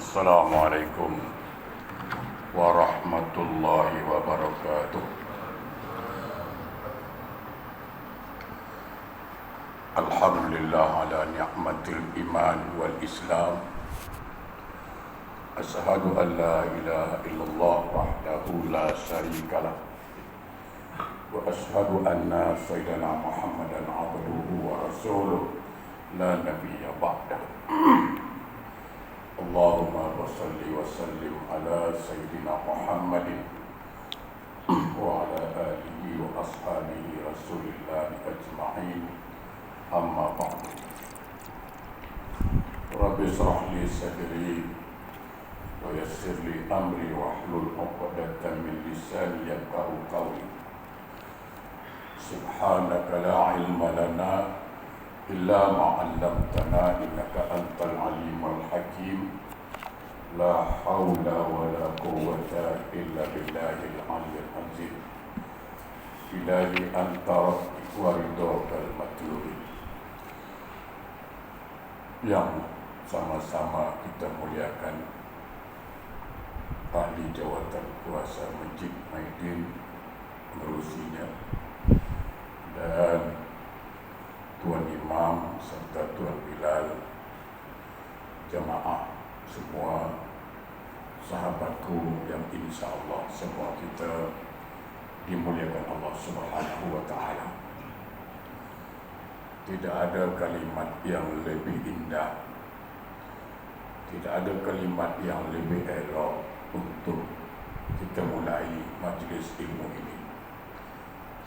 Assalamualaikum warahmatullahi wabarakatuh. Alhamdulillah ala ni'matil iman wal islam. Ashhadu an la ilaha illallah wahdahu la syarikalah. Wa ashhadu anna sayyidina Muhammadan abduhu wa rasuluh la nabiyya ba'dahu. Allahumma salli wa sallim ala Sayyidina Muhammadin wa ala alihi wa ashabihi Rasulillah ajma'in. Amma ba'du. Rabbi shrah li sadri wa yassir li amri wahlul 'uqdatam min lisani yafqahu qawli. Subhanaka la ilma lana illa ma 'allamtana innaka antal alimul hakim. La haula wa la quwwata illa billahil aliyyil azim. Ilahi anta wa ridhakal matlub. Yang sama-sama kita muliakan ahli jawatan kuasa Masjid Maidin menerusinya, dan Tuan Imam serta Tuan Bilal, jamaah semua, sahabatku yang insya-Allah semua kita dimuliakan Allah Subhanahu wa taala. Tidak ada kalimat yang lebih indah, tidak ada kalimat yang lebih elok untuk kita mulai majlis ilmu ini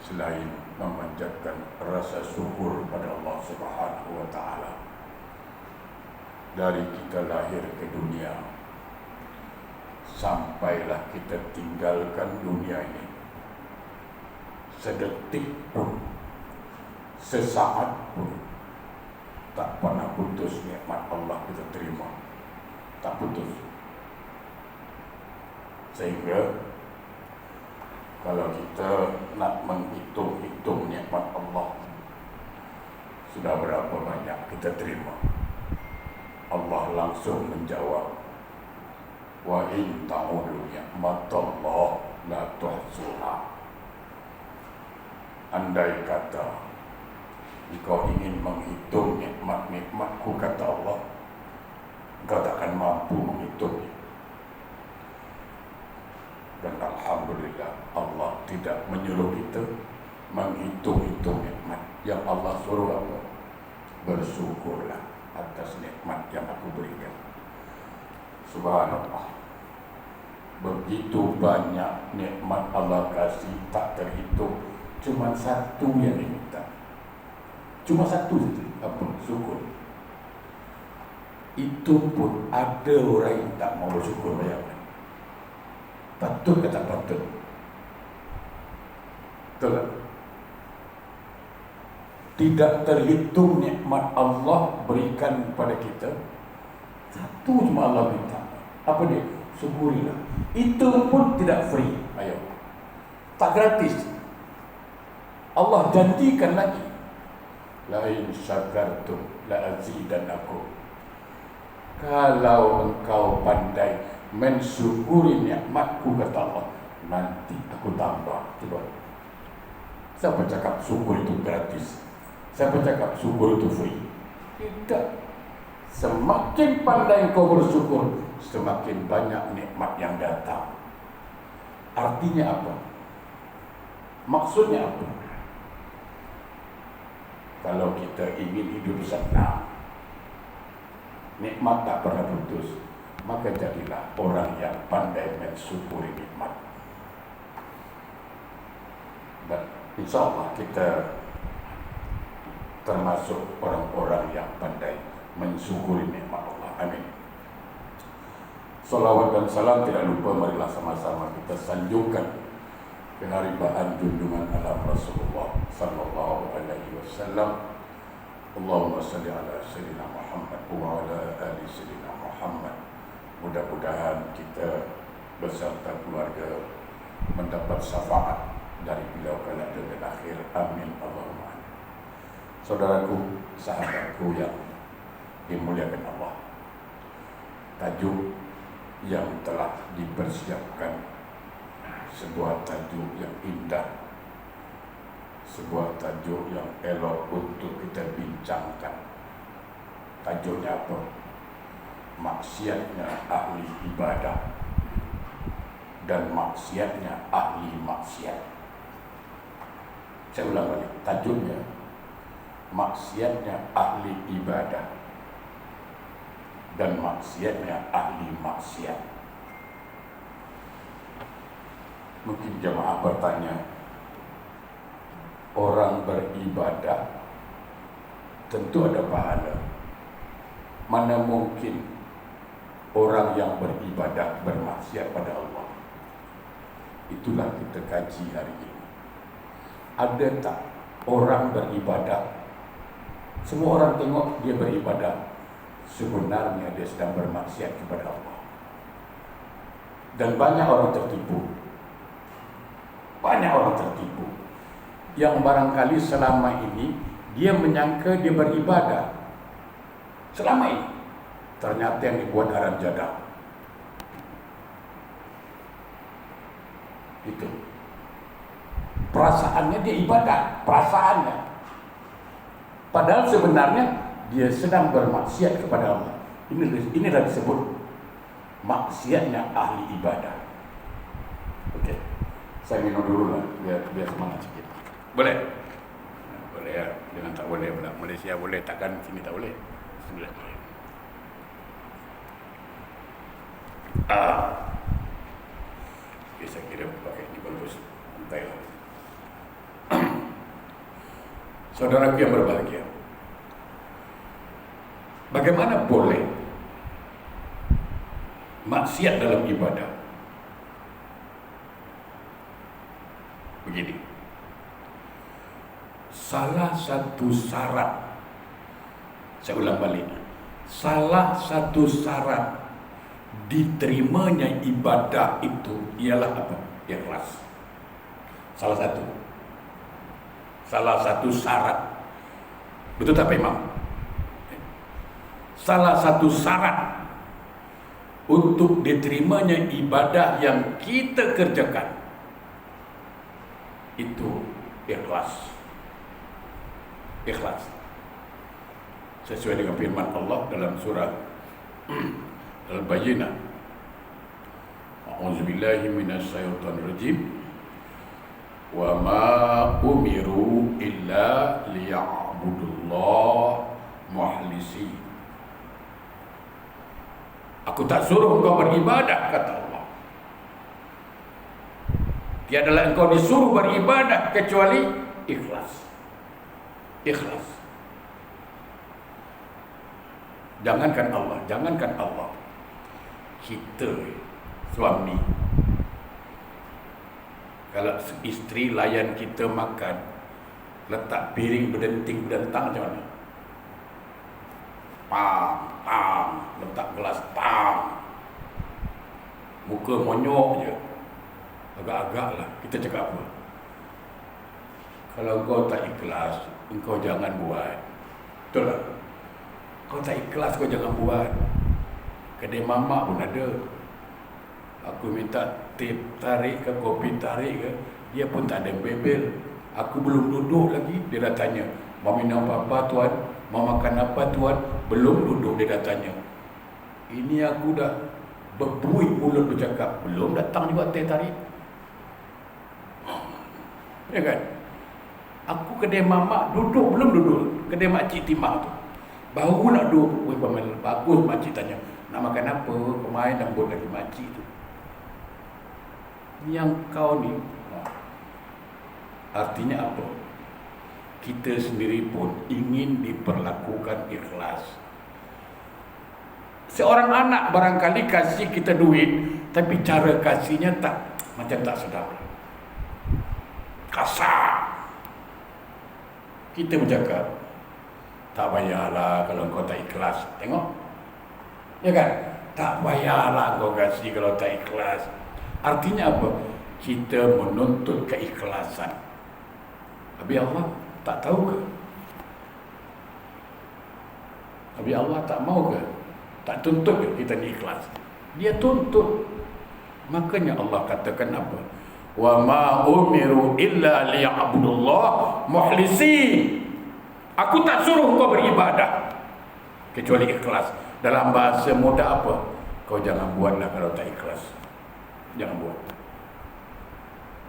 selain memanjatkan rasa syukur pada Allah Subhanahu wa taala. Dari kita lahir ke dunia sampailah kita tinggalkan dunia ini, sedetik pun, sesaat pun tak pernah putus nikmat Allah kita terima, tak putus. Sehingga kalau kita nak menghitung-hitung nikmat Allah, sudah berapa banyak kita terima, Allah langsung menjawab, wa in ta'udu ni'matallah la tuhsuha. Andai kata engkau ingin menghitung nikmat-nikmatku, kata Allah, engkau takkan mampu menghitungnya. Dan alhamdulillah, Allah tidak menyuruh kita menghitung-hitung nikmat. Yang Allah suruh apa? Bersyukurlah atas nikmat yang aku berikan. Subhanallah, begitu banyak nikmat Allah kasih tak terhitung. Cuma satu yang diminta, cuma satu saja, apa? Syukur. Itu pun ada orang yang tak mau bersyukur. Bayangkan, patut kata patut. Betul. Tidak terhitung nikmat Allah berikan kepada kita. Satu cuma Allah minta. Apa dia? Syukurilah. Itu pun tidak free. Ayo, tak gratis. Allah janjikan lagi, la in syakartum la azidannakum. Kalau engkau pandai mensyukuri nikmatku, kata Allah, nanti aku tambah. Coba, siapa cakap syukur itu gratis? Siapa cakap syukur itu free? Tidak. Semakin pandai kau bersyukur, semakin banyak nikmat yang datang. Artinya apa? Maksudnya apa? Kalau kita ingin hidup senang, nikmat tak pernah putus, maka jadilah orang yang pandai mensyukuri nikmat. Dan insya Allah kita termasuk orang-orang yang pandai mensyukuri nikmat Allah. Amin. Salawat dan salam tidak lupa, marilah sama-sama kita sanjungkan keharibaan junjungan alam Rasulullah sallallahu alaihi wasallam. Allahumma salli ala Sayyidina Muhammad wa ala ali Sayyidina Muhammad. Mudah-mudahan kita beserta keluarga mendapat syafaat dari beliau kelak dunia akhir. Amin Allahumma. Saudaraku, sahabatku yang dimuliakan Allah, tajuk yang telah dipersiapkan, sebuah tajuk yang indah, sebuah tajuk yang elok untuk kita bincangkan. Tajuknya apa? Maksiatnya ahli ibadah dan maksiatnya ahli maksiat. Saya ulang balik, tajuknya maksiatnya ahli ibadah dan maksiatnya ahli maksiat. Mungkin jemaah bertanya, orang beribadah tentu ada pahala. Mana mungkin orang yang beribadah bermaksiat pada Allah? Itulah kita kaji hari ini. Ada tak orang beribadah, semua orang tengok dia beribadah, sebenarnya dia sedang bermaksiat kepada Allah? Dan banyak orang tertipu. Banyak orang tertipu yang barangkali selama ini dia menyangka dia beribadah. Selama ini ternyata yang dibuat haram jadah. Itu perasaannya dia ibadah, perasaannya, padahal sebenarnya dia sedang bermaksiat kepada Allah. Inilah disebut maksiatnya ahli ibadah. Okey, saya minum dulu lah biar semangat sikit. Boleh? Boleh ya, jangan tak boleh pula. Malaysia boleh, takkan sini tak boleh. Bismillah. Okay, saya kira pakai ini bagus. Santai lah. Saudaraku yang berbahagia, bagaimana boleh maksiat dalam ibadah? Begini, salah satu syarat, saya ulang balik, salah satu syarat diterimanya ibadah itu ialah apa? Ikhlas. Salah satu syarat. Betul tak Pak Imam? Salah satu syarat untuk diterimanya ibadah yang kita kerjakan itu ikhlas. Ikhlas. Sesuai dengan firman Allah dalam surah Al-Bayyinah. A'udzubillahi minasyaitonir rajim. Wa ma umiru illa liya'budullah mukhlisin. Aku tak suruh engkau beribadah, kata Allah. Tiadalah engkau disuruh beribadah kecuali ikhlas. Ikhlas. Jangankan Allah, kita suami, kalau isteri layan kita makan, letak piring berdenting berdentang macam mana? Pam, letak gelas, pam, muka monyok je, agak-agak lah. Kita cakap apa? Kalau kau tak ikhlas, engkau jangan buat. Betul tak? Kau tak ikhlas, kau jangan buat. Kedai mamak pun ada. Aku minta tip tarik ke, kopi tarik ke, dia pun tak ada bebel. Aku belum duduk lagi, dia dah tanya, mau minum apa tuan? Mau makan apa tuan? Belum duduk dia dah tanya. Ini aku dah berbuih mulut bercakap, belum datang juga teh tarik. Ya kan? Aku kedai mamak duduk, belum duduk. Kedai makcik timah tu baru nak duduk. Weh paman, bagus. Makcik tanya, nak makan apa? Kemain lembut lagi makcik tu. Yang kau ni, artinya apa? Kita sendiri pun ingin diperlakukan ikhlas. Seorang anak barangkali kasih kita duit, tapi cara kasihnya tak, macam tak sedap, kasar. Kita bercakap, tak payahlah kalau kau tak ikhlas. Tengok, ya kan? Tak payahlah kau kasih kalau tak ikhlas. Artinya apa? Kita menuntut keikhlasan. Tapi Allah tak tahu ke? Tapi Allah tak mau ke? Tak tuntut kita ni ikhlas. Dia tuntut. Makanya Allah katakan apa? Wa ma umiru illa liya'budullah mukhlisin. Aku tak suruh kau beribadah kecuali ikhlas. Dalam bahasa mudah apa? Kau jangan buatlah kalau tak ikhlas. Jangan buat.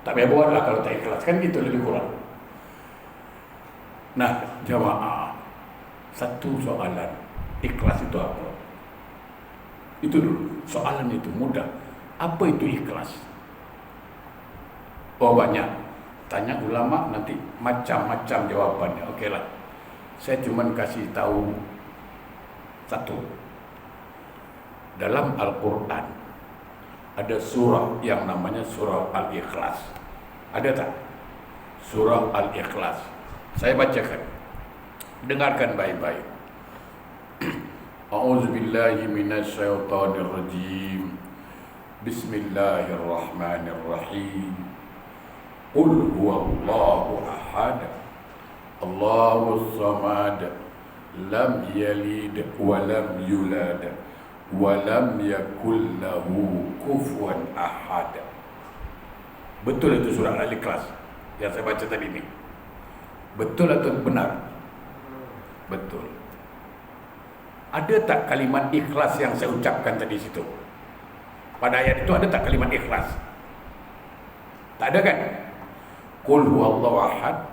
Tak payah buatlah kalau tak ikhlas. Kan gitu lebih kurang. Nah, jamaah, satu soalan, ikhlas itu apa? Itu dulu, soalan itu mudah. Apa itu ikhlas? Oh banyak. Tanya ulama nanti macam-macam jawabannya. Okeylah. Saya cuma kasih tahu satu. Dalam Al-Quran ada surah yang namanya surah Al-Ikhlas. Ada tak? Surah Al-Ikhlas. Saya bacakan. Dengarkan baik-baik. A'udzubillahi minasyaitonirrajim. Bismillahirrahmanirrahim. Qul huwallahu ahad. Allahus samad. Lam yalid wa lam yulad wa lam yakul lahu kufuwan ahad. Betul itu surah Al-Ikhlas yang saya baca tadi ini? Betul atau benar? Betul. Ada tak kalimat ikhlas yang saya ucapkan tadi situ? Pada ayat itu ada tak kalimat ikhlas? Tak ada kan? Qul huwallahu ahad,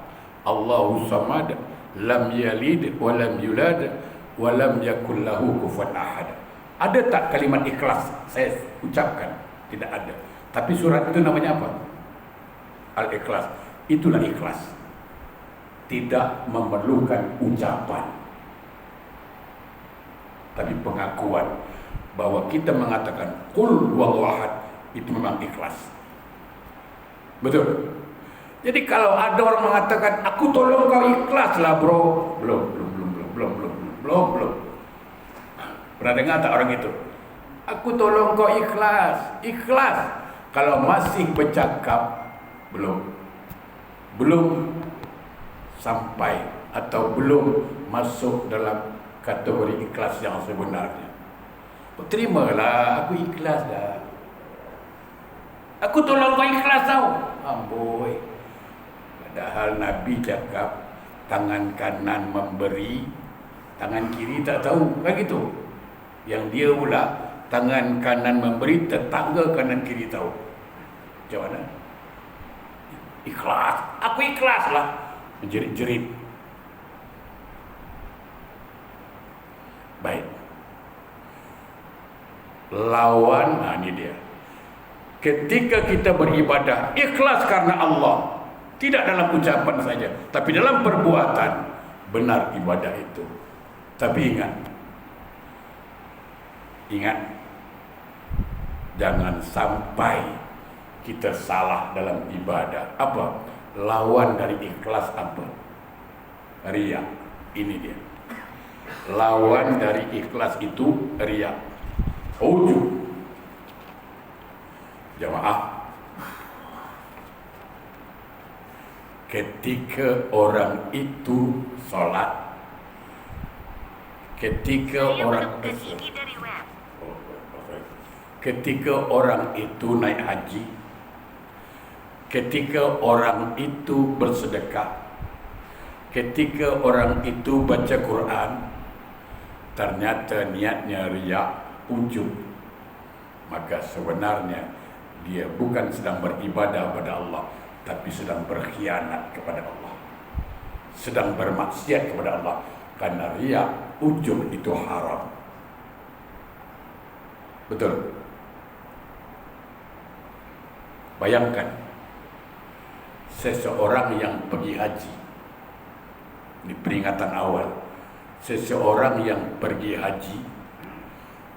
Allahus samad, lam yalid wa lam yulad wa lam yakul lahu kufuwan ahad. Ada tak kalimat ikhlas saya ucapkan? Tidak ada. Tapi surat itu namanya apa? Al-Ikhlas. Itulah ikhlas. Tidak memerlukan ucapan, tapi pengakuan bahwa kita mengatakan qul huwallahu ahad, itu memang ikhlas. Betul. Jadi kalau ada orang mengatakan aku tolong kau ikhlas lah bro, belum. Pernah dengar tak orang itu? Aku tolong kau ikhlas. Kalau masih bercakap, belum sampai atau belum masuk dalam kategori ikhlas yang sebenarnya. Terimalah, aku ikhlas dah. Aku tolong kau ikhlas tau. Amboi. Padahal Nabi cakap tangan kanan memberi, tangan kiri tak tahu, kan gitu. Yang dia pula tangan kanan memberi, tetangga kanan kiri tahu. Macam mana? Ikhlas. Aku ikhlas lah. Menjerit-jerit. Baik. Lawan, ini dia. Ketika kita beribadah ikhlas karena Allah, tidak dalam ucapan saja, tapi dalam perbuatan, benar ibadah itu. Tapi ingat, jangan sampai kita salah dalam ibadah. Apa? Lawan dari ikhlas apa? Riya. Ini dia. Lawan dari ikhlas itu riya. Ujub. Jamaah, ketika orang itu sholat, ketika orang itu naik haji, ketika orang itu bersedekah, ketika orang itu baca Quran, ternyata niatnya riya, ujub, maka sebenarnya dia bukan sedang beribadah pada Allah, tapi sedang berkhianat kepada Allah, sedang bermaksiat kepada Allah. Karena riya, ujub itu haram. Betul. Bayangkan seseorang yang pergi haji. Ini peringatan awal. Seseorang yang pergi haji,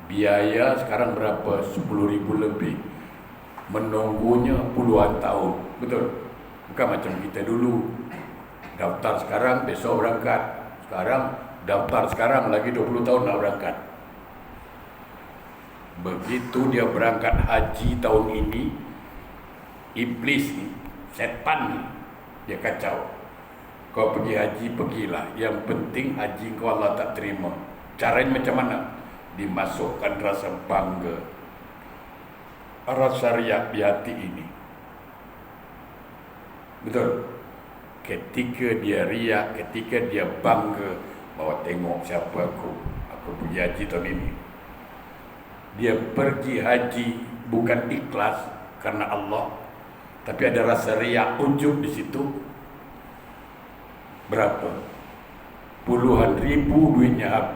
biaya sekarang berapa? 10.000 lebih. Menunggunya puluhan tahun. Betul. Bukan macam kita dulu, daftar sekarang besok berangkat. Sekarang daftar sekarang lagi 20 tahun nak berangkat. Begitu dia berangkat haji tahun ini, iblis ni, setan ni, dia kacau. Kau pergi haji, pergilah. Yang penting haji kau Allah tak terima. Caranya macam mana? dimasukkan rasa bangga, rasa riak di hati ini. Betul? Ketika dia riak, ketika dia bangga bahwa tengok siapa aku pergi haji tahun ini. Dia pergi haji bukan ikhlas karena Allah, tapi ada rasa riak, ujub di situ. Berapa? Puluhan ribu duitnya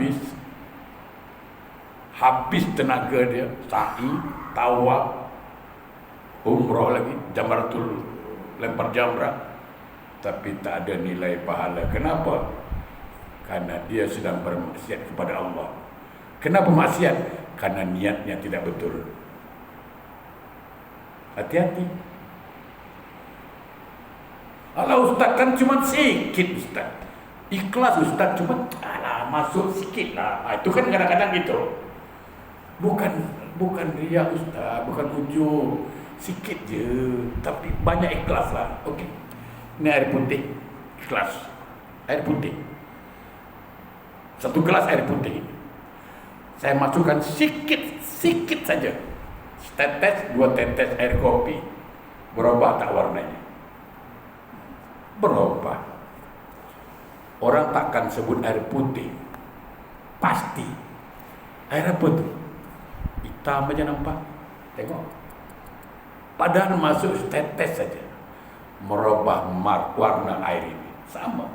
habis tenaga dia, sa'i, tawaf, umrah lagi, jamratul, lempar jamrah, tapi tak ada nilai pahala. Kenapa? Karena dia sedang bermaksiat kepada Allah. Kenapa maksiat? Karena niatnya tidak betul. Hati-hati. Alah ustaz, kan cuma sikit ustaz. Ikhlas ustaz, cuma masuk sikit lah. Itu kan kadang-kadang gitu. Bukan riak ustaz, bukan ujub, sikit je, tapi banyak ikhlas lah. Okey. Ini air putih, ikhlas. Air putih. Satu gelas air putih. Saya masukkan sikit saja. Setetes, 2 tetes air kopi. Berubah tak warnanya? Berubah. Orang takkan sebut air putih. Pasti. Air apa tu? Hitam aja nampak. Tengok. Padahal masuk setetes saja. Merubah warna air ini. Sama.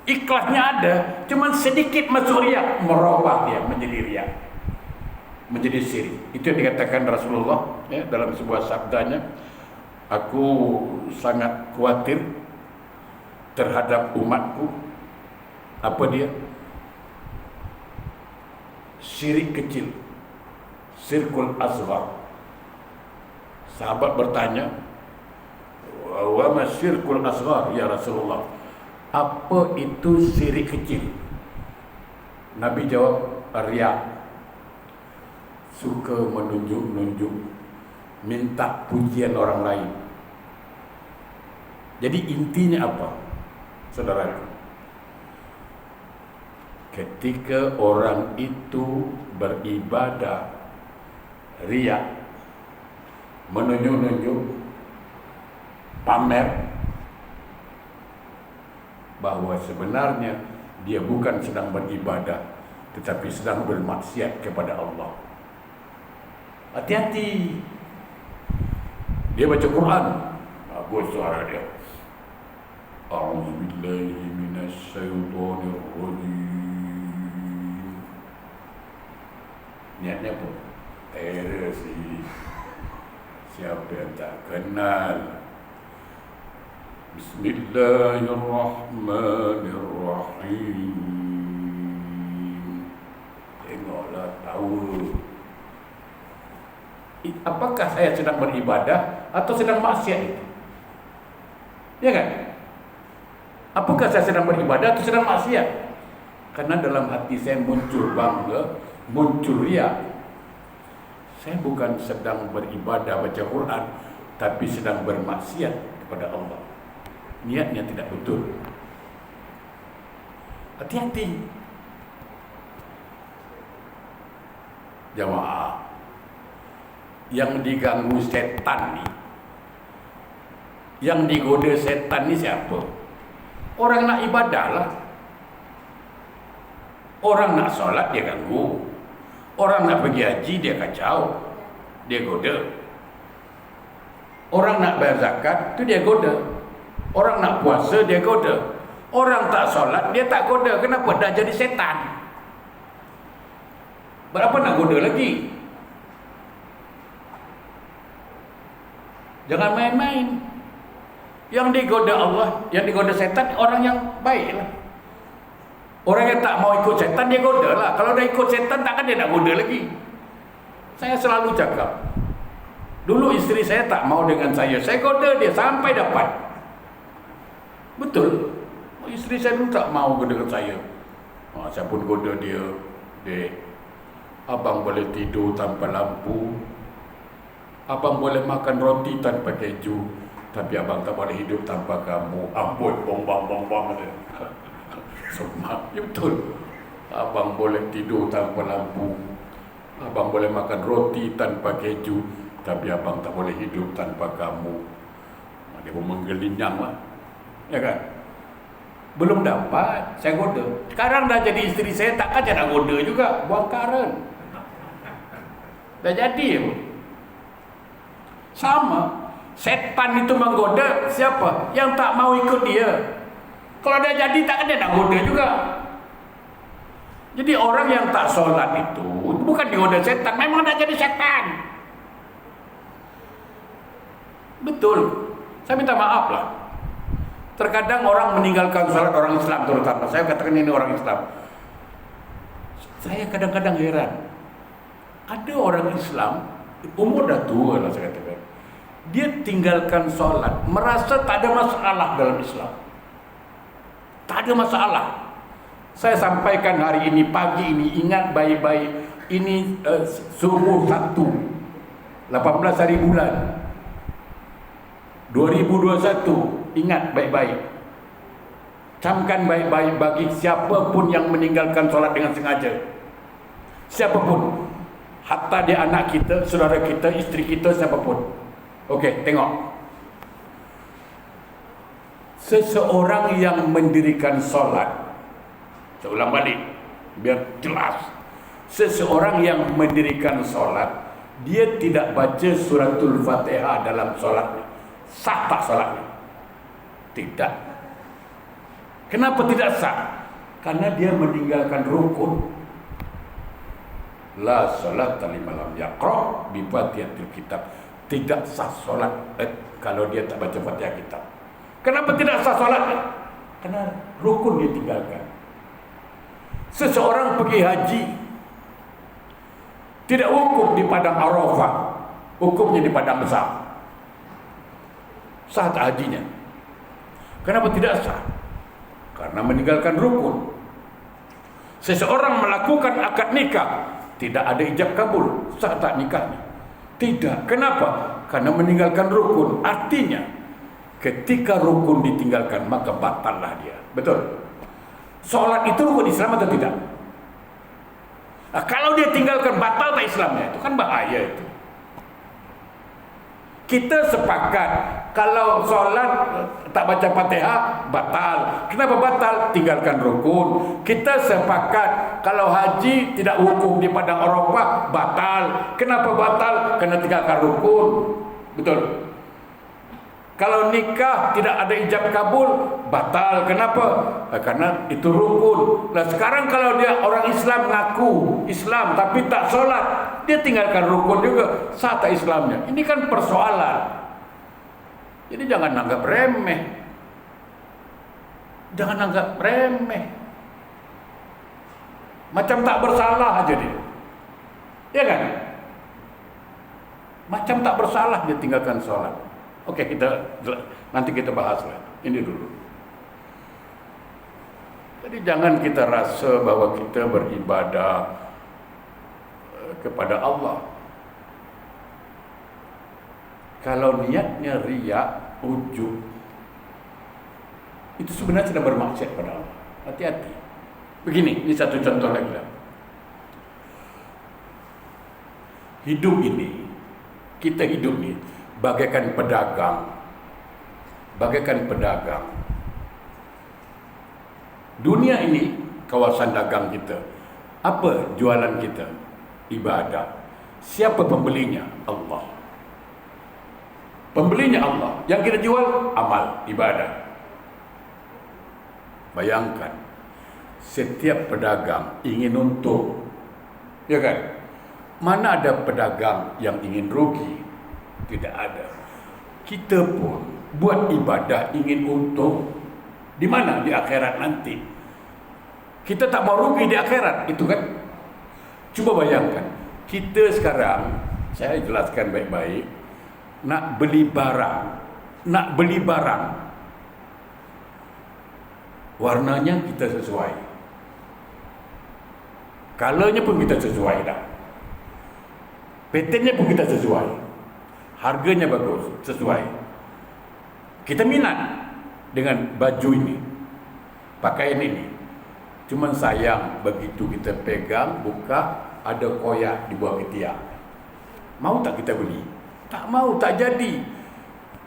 Ikhlasnya ada, cuman sedikit masuk riak, merubah dia menjadi riak, menjadi syirik. Itu yang dikatakan Rasulullah ya, dalam sebuah sabdanya, aku sangat khawatir terhadap umatku. Apa dia? Syirik kecil, syirkul asghar. Sahabat bertanya, wa ma syirkul asghar ya Rasulullah? Apa itu syirik kecil? Nabi jawab, riak. Suka menunjuk-nunjuk, minta pujian orang lain. Jadi intinya apa? Saudaraku, ketika orang itu beribadah riak, menunjuk-nunjuk, pamer, bahwa sebenarnya dia bukan sedang beribadah, tetapi sedang bermaksiat kepada Allah. Hati-hati. Dia baca Quran, bagus suara dia. A'udzubillahi minasyaitonir rajim. Niatnya apa? Error sih. Siapa yang tak kenal? Bismillahirrahmanirrahim. Tengoklah, tahu. Apakah saya sedang beribadah atau sedang maksiat itu? Ya kan? Apakah saya sedang beribadah atau sedang maksiat? Karena dalam hati saya muncul bangga, muncul riya. Saya bukan sedang beribadah baca Quran, tapi sedang bermaksiat kepada Allah. Niatnya tidak betul. Hati-hati. Jamaah, yang diganggu setan ni, yang digoda setan ni siapa? Orang nak ibadah lah. Orang nak solat dia ganggu. Orang nak pergi haji dia kacau, dia goda. Orang nak bayar zakat tu dia goda. Orang nak puasa dia goda. Orang tak solat dia tak goda. Kenapa? Dah jadi setan. Berapa nak goda lagi? Jangan main-main. Yang digoda Allah, yang digoda setan orang yang baik lah. Orang yang tak mau ikut setan dia goda lah. Kalau dah ikut setan takkan dia nak goda lagi. Saya selalu cakap, dulu isteri saya tak mau dengan saya goda dia sampai dapat. Betul. Isteri saya dulu tak mau dengan saya. Saya pun goda dia, dek, abang boleh tidur tanpa lampu, abang boleh makan roti tanpa keju, tapi abang tak boleh hidup tanpa kamu. Ampun, bombang-bombang dia. Semua, ya betul. Abang boleh tidur tanpa lampu, abang boleh makan roti tanpa keju, tapi abang tak boleh hidup tanpa kamu. Dia pun menggelinyang lah, ya kan? Belum dapat, saya goda. Sekarang dah jadi isteri saya, takkan saya nak goda juga, buang karen. Dah jadi pun. Sama, setan itu menggoda siapa? Yang tak mau ikut dia. Kalau dia jadi, takkan dia nak goda juga. Jadi orang yang tak sholat itu bukan digoda setan, memang dah jadi setan. Betul. Saya minta maaf lah. Terkadang orang meninggalkan sholat, orang Islam terutama. Saya katakan ini orang Islam. Saya kadang-kadang heran. Ada orang Islam, umur dah tua lah saya katakan. Dia tinggalkan sholat, merasa tak ada masalah dalam Islam. Tak ada masalah. Saya sampaikan hari ini, pagi ini, ingat baik-baik. Ini subuh 1, 18 hari bulan 2021. Ingat baik-baik. Camkan baik-baik bagi siapapun yang meninggalkan solat dengan sengaja. Siapapun. Hatta dia anak kita, saudara kita, isteri kita, siapapun. Okey, tengok. Seseorang yang mendirikan solat, saya ulang balik biar jelas. Seseorang yang mendirikan solat, dia tidak baca suratul Fatihah dalam solatnya, sah tak solatnya? Tidak. Kenapa tidak sah? Karena dia meninggalkan rukun. La salat liman lam yaqra bi Fatihatil kitab. Tidak sah solat kalau dia tak baca Fatihah kitab. Kenapa tidak sah solatnya? Karena rukun dia tinggalkan. Seseorang pergi haji, tidak wukuf di padang Arafah, wukufnya di padang besar. Sah tak hajinya? Kenapa tidak sah? Karena meninggalkan rukun. Seseorang melakukan akad nikah, tidak ada ijab kabul, sah tak nikahnya? Tidak. Kenapa? Karena meninggalkan rukun. Artinya ketika rukun ditinggalkan, maka batallah dia. Betul? Solat itu rukun Islam atau tidak? Nah, kalau dia tinggalkan, batal tak Islamnya? Itu kan bahaya itu. Kita sepakat kalau solat tak baca Fatihah batal. Kenapa batal? Tinggalkan rukun. Kita sepakat kalau haji tidak wukuf di padang Arafah batal. Kenapa batal? Karena tinggalkan rukun. Betul. Kalau nikah tidak ada ijab kabul batal. Kenapa? Karena itu rukun. Nah sekarang kalau dia orang Islam ngaku Islam tapi tak solat, dia tinggalkan rukun juga, sah tak Islamnya? Ini kan persoalan. Jadi jangan anggap remeh. Jangan anggap remeh. Macam tak bersalah aja dia. Ya kan? Macam tak bersalah dia tinggalkan solat. Oke, nanti kita bahas lah. Ini dulu. Jadi jangan kita rasa bahwa kita beribadah kepada Allah. Kalau niatnya riya, ujub, itu sebenarnya sudah bermaksiat pada Allah. Hati-hati. Begini, ini satu contoh lagi lah. Hidup ini, kita hidup ini bagaikan pedagang. Bagaikan pedagang. Dunia ini kawasan dagang kita. Apa jualan kita? Ibadah. Siapa pembelinya? Allah. Pembelinya Allah. Yang kita jual amal, ibadah. Bayangkan, setiap pedagang ingin untung. Ya kan? Mana ada pedagang yang ingin rugi? Tidak ada. Kita pun buat ibadah ingin untung. Di mana? Di akhirat nanti. Kita tak mau rugi di akhirat, itu kan? Coba bayangkan, kita sekarang, saya jelaskan baik-baik, nak beli barang, warnanya kita sesuai, colornya pun kita sesuai dah, patternnya pun kita sesuai, harganya bagus, sesuai. Kita minat dengan baju ini, pakaian ini. Cuman sayang, begitu kita pegang, buka, ada koyak di bawah ketiak. Mau tak kita beli? Tak mau, tak jadi.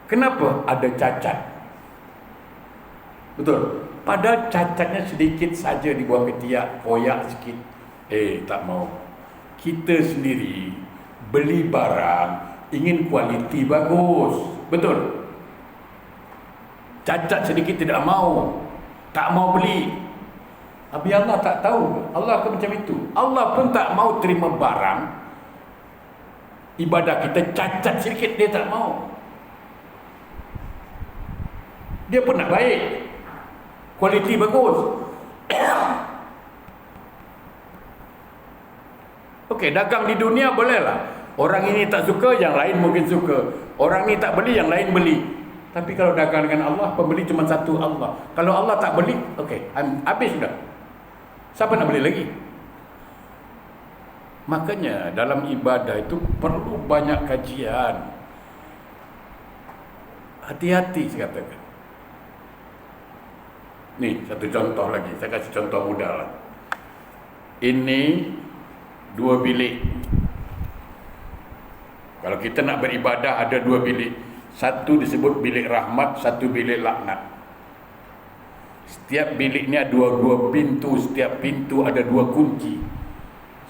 Kenapa? Ada cacat. Betul. Padahal cacatnya sedikit saja di bawah ketiak, koyak sikit. Tak mau. Kita sendiri beli barang, ingin kualiti bagus. Betul. Cacat sedikit tidak mau. Tak mau beli. Tapi Allah tak tahu. Allah akan macam itu. Allah pun tak mau terima barang ibadah kita cacat sedikit, dia tak mau. Dia pun nak baik, kualiti bagus. Okey, dagang di dunia bolehlah. Orang ini tak suka, yang lain mungkin suka. Orang ini tak beli, yang lain beli. Tapi kalau dagang dengan Allah, pembeli cuma satu, Allah. Kalau Allah tak beli, okey, habis sudah. Siapa nak beli lagi? Makanya dalam ibadah itu perlu banyak kajian. Hati-hati saya katakan. Ni satu contoh lagi, saya kasih contoh mudah lah. Ini 2 bilik. Kalau kita nak beribadah ada 2 bilik. Satu disebut bilik rahmat, satu bilik laknat. Setiap bilik ni ada 2 pintu, setiap pintu ada 2 kunci.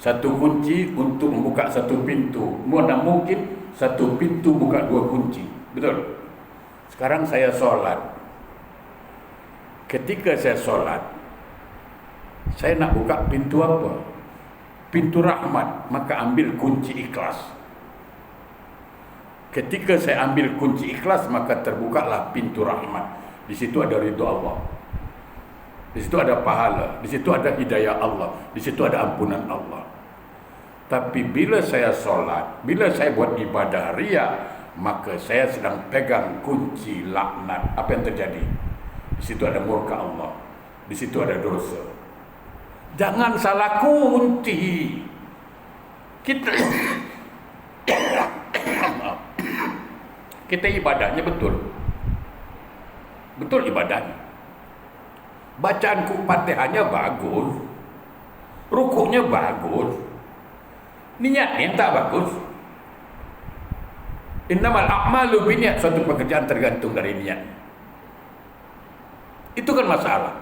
Satu kunci untuk membuka satu pintu. Mana mungkin satu pintu buka 2 kunci. Betul? Sekarang saya solat. Ketika saya solat, saya nak buka pintu apa? Pintu rahmat, maka ambil kunci ikhlas. Ketika saya ambil kunci ikhlas, maka terbukalah pintu rahmat. Di situ ada ridha Allah. Di situ ada pahala, di situ ada hidayah Allah, di situ ada ampunan Allah. Tapi bila saya solat, bila saya buat ibadah riya, maka saya sedang pegang kunci laknat. Apa yang terjadi? Di situ ada murka Allah, di situ ada dosa. Jangan salah kunci. Kita ibadahnya betul. Betul ibadahnya. Bacaan Fatihahnya bagus, rukuknya bagus, niatnya yang tak bagus. Innamal a'malu binniyat, suatu pekerjaan tergantung dari niat. Itu kan masalah.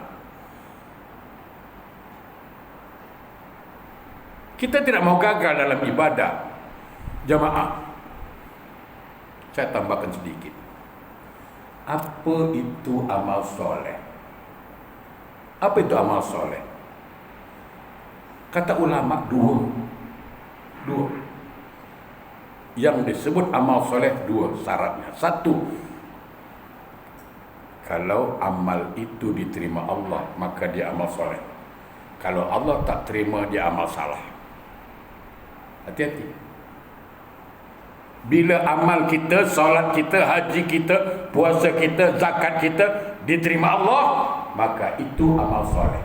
Kita tidak mau gagal dalam ibadah. Jamaah, saya tambahkan sedikit. Apa itu amal soleh? Apa itu amal soleh? Kata ulama dua. Yang disebut amal soleh 2 syaratnya. 1, kalau amal itu diterima Allah, maka dia amal soleh. Kalau Allah tak terima, dia amal salah. Hati-hati. Bila amal kita, solat kita, haji kita, puasa kita, zakat kita diterima Allah, maka itu amal soleh.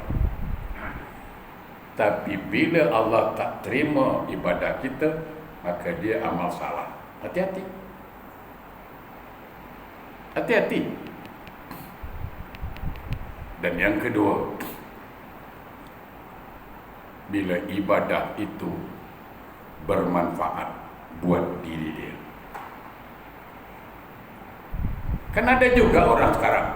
Tapi bila Allah tak terima ibadah kita, maka dia amal salah. Hati-hati. Hati-hati. Dan yang kedua, bila ibadah itu bermanfaat buat diri dia. Kan ada juga orang sekarang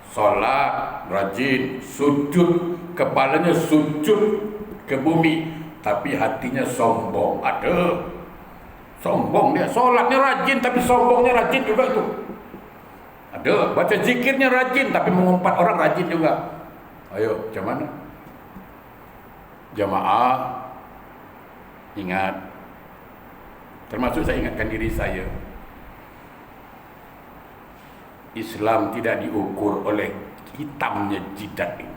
solat, rajin, sujud, kepalanya sujud ke bumi, tapi hatinya sombong. Ada. Sombong dia, solatnya rajin tapi sombongnya rajin juga itu. Ada, baca zikirnya rajin tapi mengumpat orang rajin juga. Ayo, macam mana? Jamaah, ingat, termasuk saya ingatkan diri saya, Islam tidak diukur oleh hitamnya jidat ini.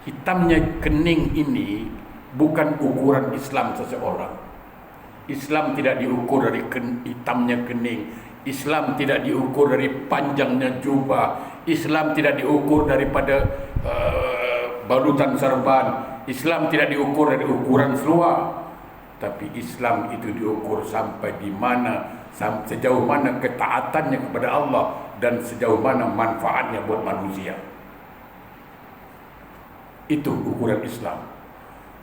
Hitamnya kening ini bukan ukuran Islam seseorang. Islam tidak diukur dari hitamnya kening. Islam tidak diukur dari panjangnya jubah. Islam tidak diukur daripada balutan serban. Islam tidak diukur dari ukuran seluar. Tapi Islam itu diukur sampai di mana, sejauh mana ketaatannya kepada Allah dan sejauh mana manfaatnya buat manusia. Itu ukuran Islam.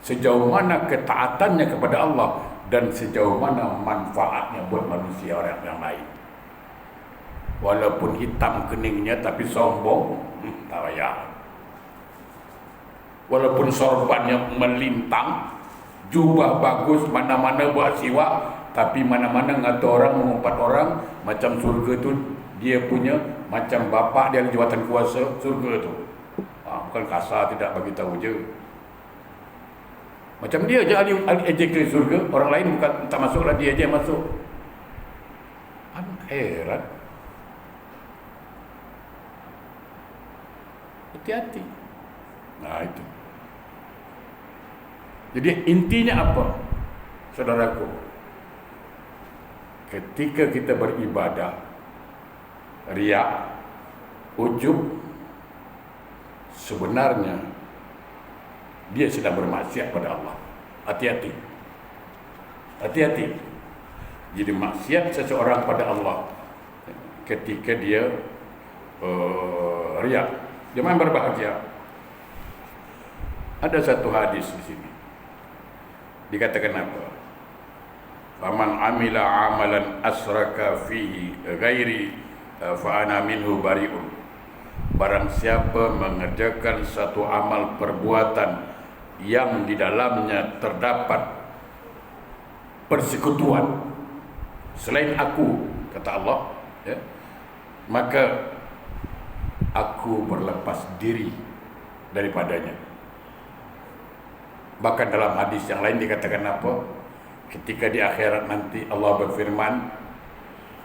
Sejauh mana ketaatannya kepada Allah dan sejauh mana manfaatnya buat manusia orang yang lain. Walaupun hitam keningnya tapi sombong, tak payah. Walaupun sorbannya melintang, jubah bagus, mana-mana buat siwak, tapi mana-mana ngata orang, mengumpat orang, macam surga tu dia punya, macam bapak dia jawatan kuasa surga tu. Bukan kasar, tidak bagi tahu je. Macam dia je ahli ejek surga, orang lain bukan tak masuklah, dia je yang masuk. Heran. Hati-hati. Nah itu. Jadi intinya apa? Saudaraku, ketika kita beribadah, riak, ujub, sebenarnya dia sedang bermaksiat pada Allah. Hati-hati. Hati-hati. Jadi maksiat seseorang pada Allah ketika dia riak. Jangan berbahagia. Ada satu hadis di sini. Dikatakan apa? Faman amila amalan asraka fihi ghairi fa ana minhu bari'un. Barang siapa mengerjakan satu amal perbuatan yang di dalamnya terdapat persekutuan selain aku, kata Allah, ya, maka aku berlepas diri daripadanya. Bahkan dalam hadis yang lain dikatakan apa? Ketika di akhirat nanti Allah berfirman,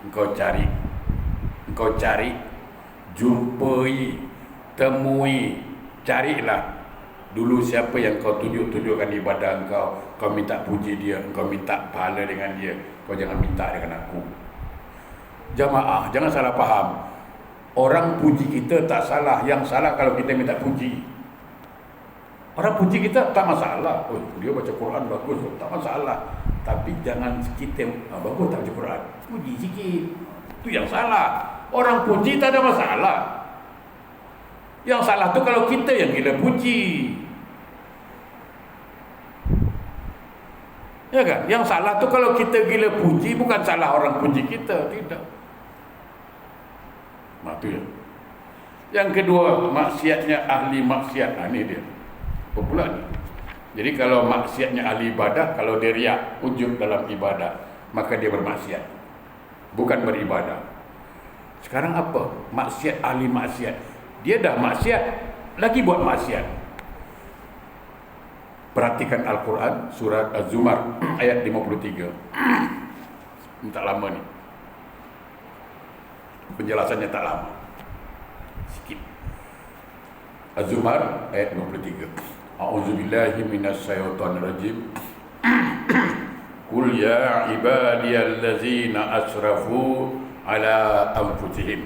engkau cari, jumpai, temui, carilah dulu siapa yang kau tunjukkan ibadah engkau, kau minta puji dia, engkau minta pahala dengan dia, kau jangan minta dengan aku. Jamaah, jangan salah faham. Orang puji kita tak salah, yang salah kalau kita minta puji. Orang puji kita tak masalah. Oh, dia baca Quran bagus, tak masalah. Tapi jangan kita bagus tak baca Quran, puji sikit. Itu yang salah. Orang puji tak ada masalah. Yang salah tu kalau kita yang gila puji. Ya kan? Yang salah tu kalau kita gila puji, bukan salah orang puji kita, tidak. Nah, itu ya. Yang kedua, maksiatnya ahli maksiat. Ini dia. Apa pula ni? Jadi kalau maksiatnya ahli ibadah, kalau dia riak, ujub dalam ibadah, maka dia bermaksiat, bukan beribadah. Sekarang apa? Maksiat ahli maksiat. Dia dah maksiat, lagi buat maksiat. Perhatikan Al-Quran, surat Az-Zumar, ayat 53. Tak lama ni. Penjelasannya tak lama. Sikit. Az-Zumar, ayat 53. A'udzubillahi minasyaitonir rajim. Qul ya ibadiyallazina asrafu ala anfusihim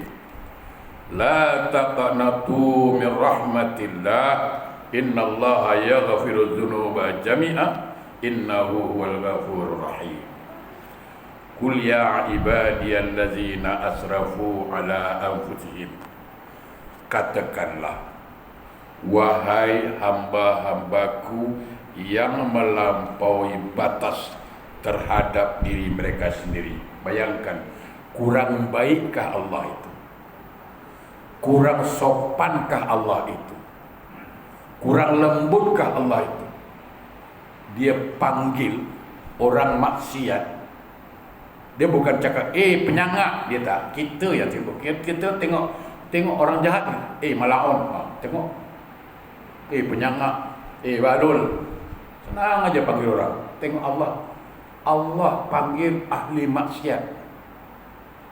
la taqnatu min rahmatillah innallaha yaghfiru dzunuba jami'a innahu huwal ghafurur rahim. Qul ya ibadiyallazina asrafu ala anfusihim, katakanlah, wahai hamba-hambaku yang melampaui batas terhadap diri mereka sendiri. Bayangkan, kurang baikkah Allah itu? Kurang sopankah Allah itu? Kurang lembutkah Allah itu? Dia panggil orang maksiat. Dia bukan cakap, penyangak. Dia tak. Kita yang sibuk. Kita tengok orang jahat ni. Malaon. Tengok. Penyangak, balul. Senang aja panggil orang. Tengok Allah. Allah panggil ahli maksiat,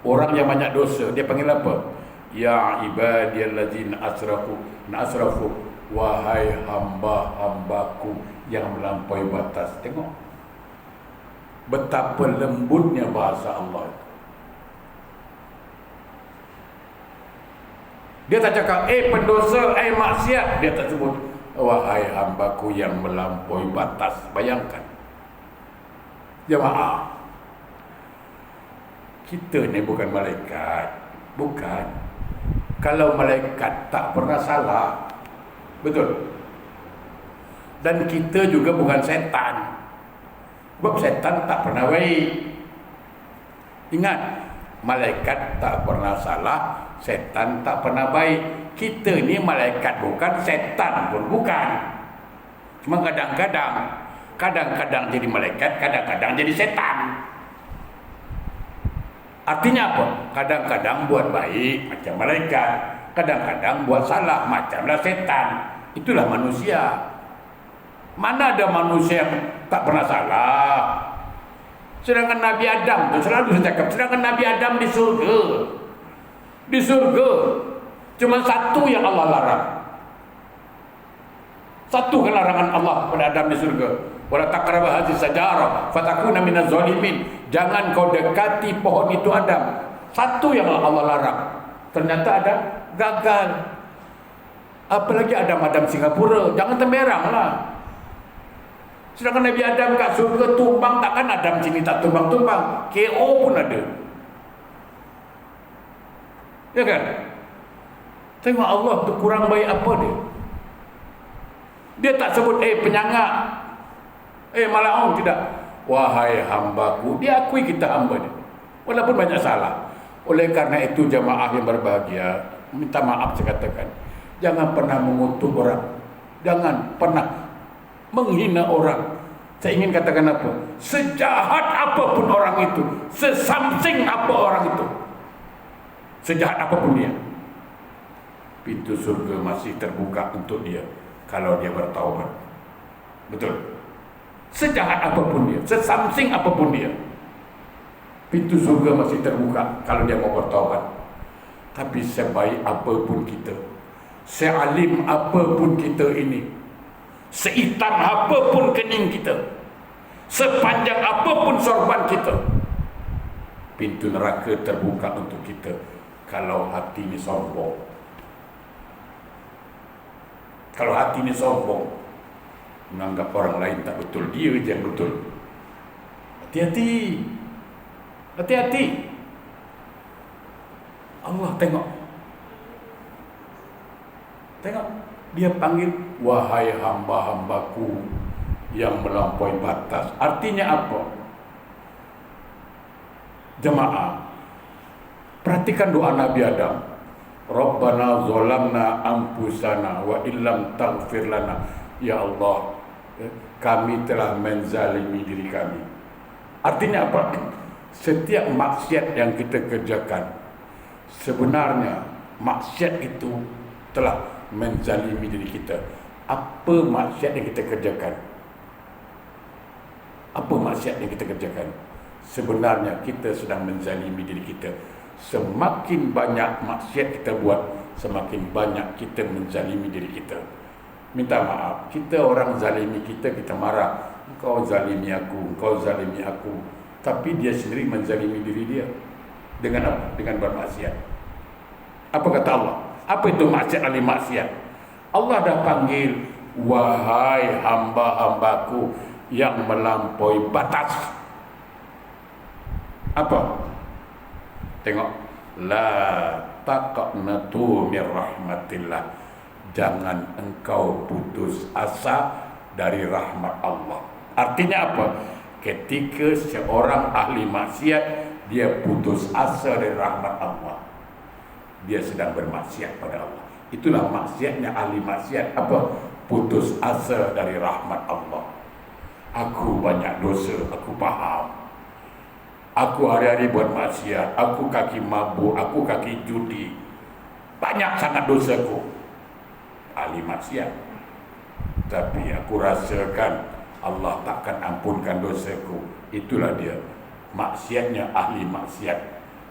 orang yang banyak dosa. Dia panggil apa? Ya ibadiyallazina asrafu, wahai hamba-hambaku yang melampaui batas. Tengok betapa lembutnya bahasa Allah. Dia tak cakap pendosa, maksiat. Dia tak sebut wahai hambaku yang melampaui batas. Bayangkan. Jemaah, kita ni bukan malaikat. Bukan. Kalau malaikat tak pernah salah, betul. Dan kita juga bukan setan. Sebab setan tak pernah baik. Ingat, malaikat tak pernah salah, setan tak pernah baik. Kita ni malaikat bukan, setan pun bukan. Cuma kadang-kadang jadi malaikat, kadang-kadang jadi setan. Artinya apa? Kadang-kadang buat baik macam malaikat, kadang-kadang buat salah macamlah setan. Itulah manusia. Mana ada manusia yang tak pernah salah? Sedangkan Nabi Adam tu selalu saya cakap, sedangkan Nabi Adam di surga. Di surga cuma satu yang Allah larang. Satu larangan Allah pada Adam di surga. Wala taqrabu hadhihi sajarah fatakuna minaz zalimin. Jangan kau dekati pohon itu, Adam. Satu yang Allah larang. Ternyata Adam gagal. Apalagi Adam Singapura, jangan temberanglah. Sedangkan Nabi Adam kat surga tumbang, takkan Adam sini tak tumbang-tumbang. KO pun ada. Ya kan? Tengok Allah tu kurang baik apa dia? Dia tak sebut penyangak, malaun, tidak. Wahai hambaku, dia akui kita hamba dia, walaupun banyak salah. Oleh karena itu jamaah yang berbahagia, minta maaf saya katakan, jangan pernah mengutuk orang, jangan pernah menghina orang. Saya ingin katakan apa? Sejahat apapun orang itu, sesamsing apa orang itu, sejahat apapun dia, pintu surga masih terbuka untuk dia kalau dia bertaubat. Betul. Sejahat apapun dia, sesamsing apapun dia, pintu surga masih terbuka kalau dia mau bertaubat. Tapi sebaik apapun kita, sealim apapun kita ini, sehitam apapun kening kita, sepanjang apapun sorban kita, pintu neraka terbuka untuk kita kalau hati ini sombong. Kalau hati ini sombong, menganggap orang lain tak betul, dia je yang betul. Hati-hati. Hati-hati. Allah tengok. Tengok. Dia panggil, wahai hamba-hambaku yang melampaui batas. Artinya apa? Jemaah, perhatikan doa Nabi Adam. Rabbana zolamna anfusana wa illam taghfir lana. Ya Allah, kami telah menzalimi diri kami. Artinya apa? Setiap maksiat yang kita kerjakan, sebenarnya maksiat itu telah menzalimi diri kita. Apa maksiat yang kita kerjakan? Apa maksiat yang kita kerjakan? Sebenarnya kita sedang menzalimi diri kita. Semakin banyak maksiat kita buat, semakin banyak kita menzalimi diri kita. Minta maaf, kita orang zalimi kita marah. Engkau zalimi aku, engkau zalimi aku. Tapi dia sendiri menzalimi diri dia. Dengan apa? Dengan bermaksiat. Apa kata Allah? Apa itu maksiat ahli maksiat? Allah dah panggil, wahai hamba-hambaku yang melampaui batas. Apa? Tengok, la taqnatu mir rahmatillah. Jangan engkau putus asa dari rahmat Allah. Artinya apa? Ketika seorang ahli maksiat dia putus asa dari rahmat Allah, dia sedang bermaksiat pada Allah. Itulah maksiatnya ahli maksiat. Apa? Putus asa dari rahmat Allah. Aku banyak dosa, aku faham. Aku hari-hari buat maksiat, aku kaki mabuk, aku kaki judi, banyak sangat dosaku. Ahli maksiat. Tapi aku rasakan Allah takkan ampunkan dosaku. Itulah dia maksiatnya ahli maksiat,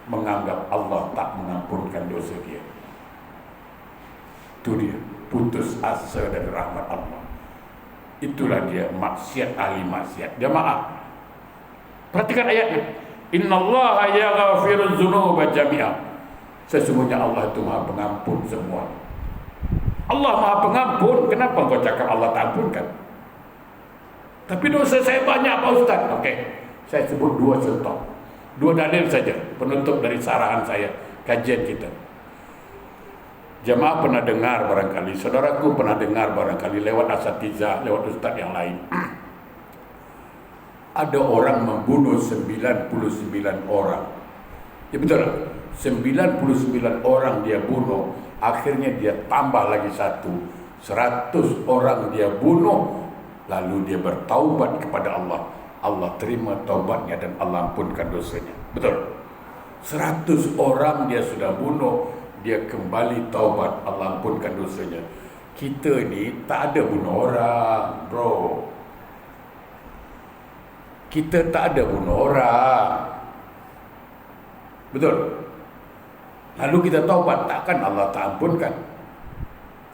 menganggap Allah tak mengampunkan dosa dia. Itu dia, putus asa dari rahmat Allah. Itulah dia maksiat ahli maksiat. Jemaah, perhatikan ayatnya. Innallaha yaghfirudz dzunuba jami'a. Sesungguhnya Allah itu Maha Pengampun semua. Allah Maha Pengampun. Kenapa kau cakap Allah tak ampunkan? Tapi dosa saya banyak Pak Ustaz. Okey, saya sebut dua dalil saja penutup dari sarahan saya, kajian kita. Jamaah pernah dengar barangkali, saudaraku pernah dengar barangkali lewat asatizah, lewat ustaz yang lain. Ada orang membunuh 99 orang. Ya betul, 99 orang dia bunuh. Akhirnya dia tambah lagi 100 orang dia bunuh. Lalu dia bertaubat kepada Allah. Allah terima taubatnya dan Allah ampunkan dosanya. Betul. 100 orang dia sudah bunuh, dia kembali taubat, Allah ampunkan dosanya. Kita ni tak ada bunuh orang, bro. Kita tak ada bunuh orang. Betul. Lalu kita taubat, takkan Allah tak ampunkan?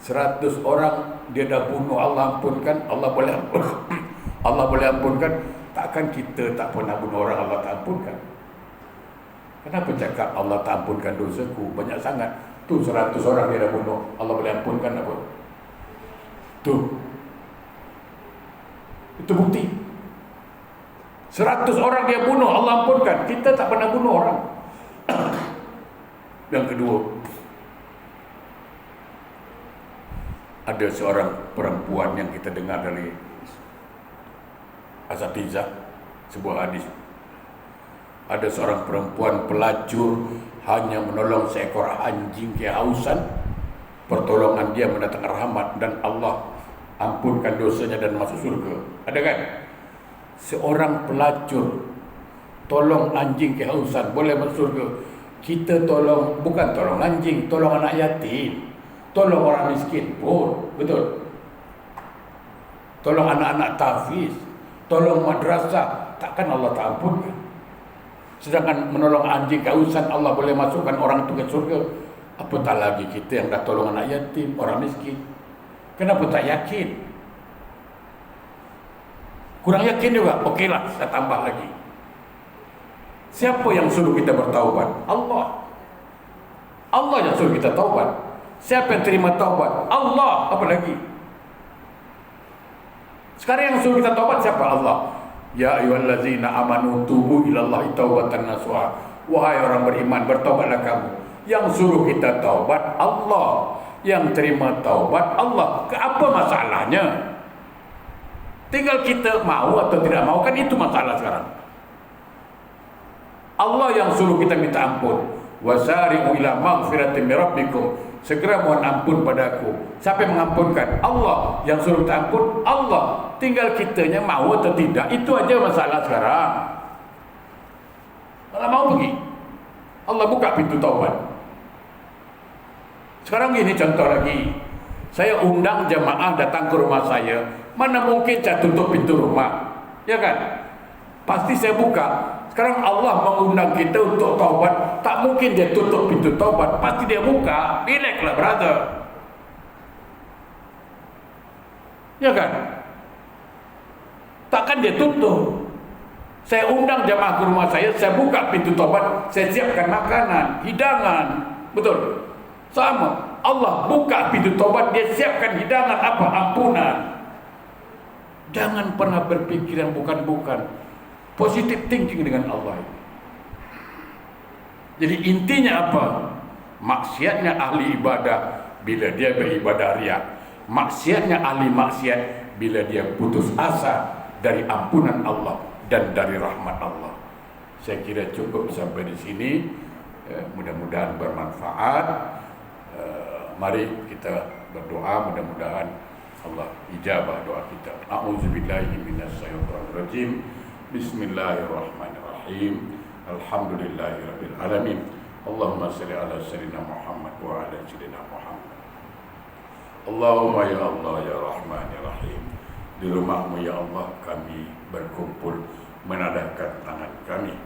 100 orang dia dah bunuh, Allah ampunkan, Allah boleh ampunkan. Allah boleh ampunkan. Takkan kita tak pernah bunuh orang, Allah tak ampunkan? Kenapa cakap Allah tak ampunkan dosaku? Banyak sangat. Tu 100 orang dia dah bunuh, Allah boleh ampunkan apa? Tu. Itu bukti. 100 orang dia bunuh, Allah ampunkan. Kita tak pernah bunuh orang. Yang kedua, ada seorang perempuan yang kita dengar dari asatizah, sebuah hadis. Ada seorang perempuan pelacur hanya menolong seekor anjing kehausan. Pertolongan dia mendatangkan rahmat dan Allah ampunkan dosanya dan masuk surga. Ada kan? Seorang pelacur tolong anjing kehausan boleh masuk surga. Kita tolong, bukan tolong anjing, tolong anak yatim, tolong orang miskin pun, betul. Tolong anak-anak tahfiz, tolong madrasah, takkan Allah tak ampunkan? Sedangkan menolong anjing kehausan Allah boleh masukkan orang itu ke surga. Apatah lagi kita yang dah tolong anak yatim, orang miskin. Kenapa tak yakin? Kurang yakin juga? Okeylah, saya tambah lagi. Siapa yang suruh kita bertaubat? Allah. Allah yang suruh kita taubat. Siapa yang terima taubat? Allah. Apa lagi? Sekarang yang suruh kita taubat siapa? Allah. Ya ayyuhallazina amanu tubu ilallahi taubatan nasuha. Wahai orang beriman, bertaubatlah kamu. Yang suruh kita taubat Allah. Yang terima taubat Allah. Apa masalahnya? Tinggal kita mau atau tidak mau, kan itu masalah sekarang. Allah yang suruh kita minta ampun. Wasari'u ila maghfiratin min rabbikum. Segera mohon ampun padaku. Siapa yang mengampunkan? Allah. Yang suruh minta ampun Allah. Tinggal kitanya mau atau tidak. Itu aja masalah sekarang. Kalau mau pergi, Allah buka pintu taubat. Sekarang gini contoh lagi. Saya undang jamaah datang ke rumah saya. Mana mungkin saya tutup pintu rumah? Ya kan? Pasti saya buka. Sekarang Allah mengundang kita untuk taubat. Tak mungkin dia tutup pintu taubat. Pasti dia buka. Relaxlah brother. Ya kan? Takkan dia tutup. Saya undang jamaah ke rumah saya buka pintu taubat, saya siapkan makanan, hidangan. Betul? Sama. Allah buka pintu taubat, dia siapkan hidangan apa? Ampunan. Jangan pernah berpikir yang bukan-bukan. Positive thinking dengan Allah. Jadi intinya apa? Maksiatnya ahli ibadah bila dia beribadah riya. Maksiatnya ahli maksiat bila dia putus asa dari ampunan Allah dan dari rahmat Allah. Saya kira cukup sampai di sini. Mudah-mudahan bermanfaat. Mari kita berdoa, mudah-mudahan Allah ijabah doa kita. A'udzubillahi minasyaitonirrajim. Bismillahirrahmanirrahim. Alhamdulillahirabbil alamin. Allahumma shalli ala sayyidina Muhammad wa ala sayyidina Muhammad. Allahumma ya Allah ya Rahman ya Rahim. Di rumahmu ya Allah kami berkumpul menadahkan tangan kami.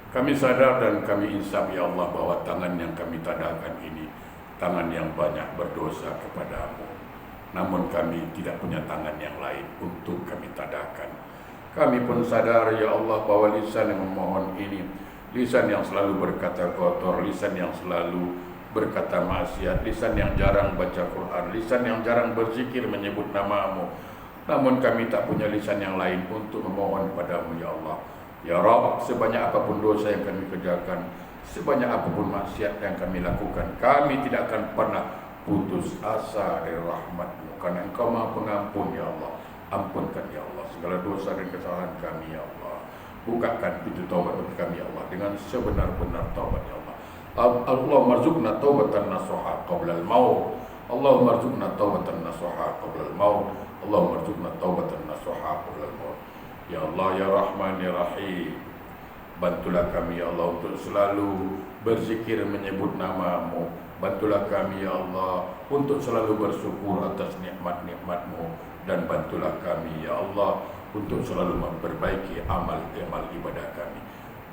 Kami sadar dan kami insaf ya Allah bahwa tangan yang kami tadahkan ini tangan yang banyak berdosa kepadamu. Namun kami tidak punya tangan yang lain untuk kami tadahkan. Kami pun sadar ya Allah bahwa lisan yang memohon ini, lisan yang selalu berkata kotor, lisan yang selalu berkata maksiat, lisan yang jarang baca Quran, lisan yang jarang berzikir menyebut namamu. Namun kami tak punya lisan yang lain untuk memohon padamu ya Allah. Ya Rabb, sebanyak apapun dosa yang kami kerjakan, sebanyak apapun maksiat yang kami lakukan, kami tidak akan pernah putus asa dari rahmat-Mu, karena Engkau Maha Pengampun ya Allah. Ampunkan ya Allah segala dosa dan kesalahan kami ya Allah. Bukakan pintu taubat bagi kami ya Allah dengan sebenar-benar taubat ya Allah. Allahumma rzuqna taubatan nasuha qabla al-maut. Allahumma rzuqna taubatan nasuha qabla al-maut. Allahumma rzuqna taubatan nasuha qabla al-maut. Ya Allah ya Rahman ya Rahim, bantulah kami ya Allah untuk selalu berzikir menyebut nama-Mu. Bantulah kami ya Allah untuk selalu bersyukur atas nikmat-nikmat-Mu. Dan bantulah kami ya Allah untuk selalu memperbaiki amal-amal ibadah kami.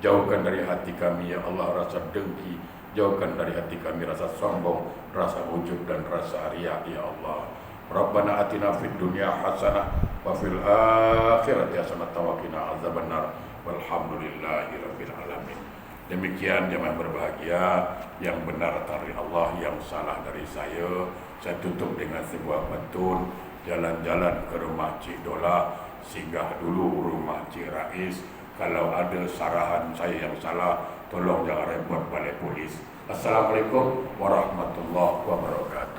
Jauhkan dari hati kami ya Allah rasa dengki, jauhkan dari hati kami rasa sombong, rasa ujub dan rasa riya ya Allah. Rabbana atina fid dunya hasanah wa fil akhirati hasanah wa qina azabannar. Walhamdulillahirabbil alamin. Demikian jemaah berbahagia, yang benar dari Allah, yang salah dari saya. Saya tutup dengan sebuah pantun. Jalan-jalan ke rumah Cik Dola, singgah dulu rumah Cik Rais. Kalau ada sarahan saya yang salah, tolong jangan repot balik polis. Assalamualaikum warahmatullahi wabarakatuh.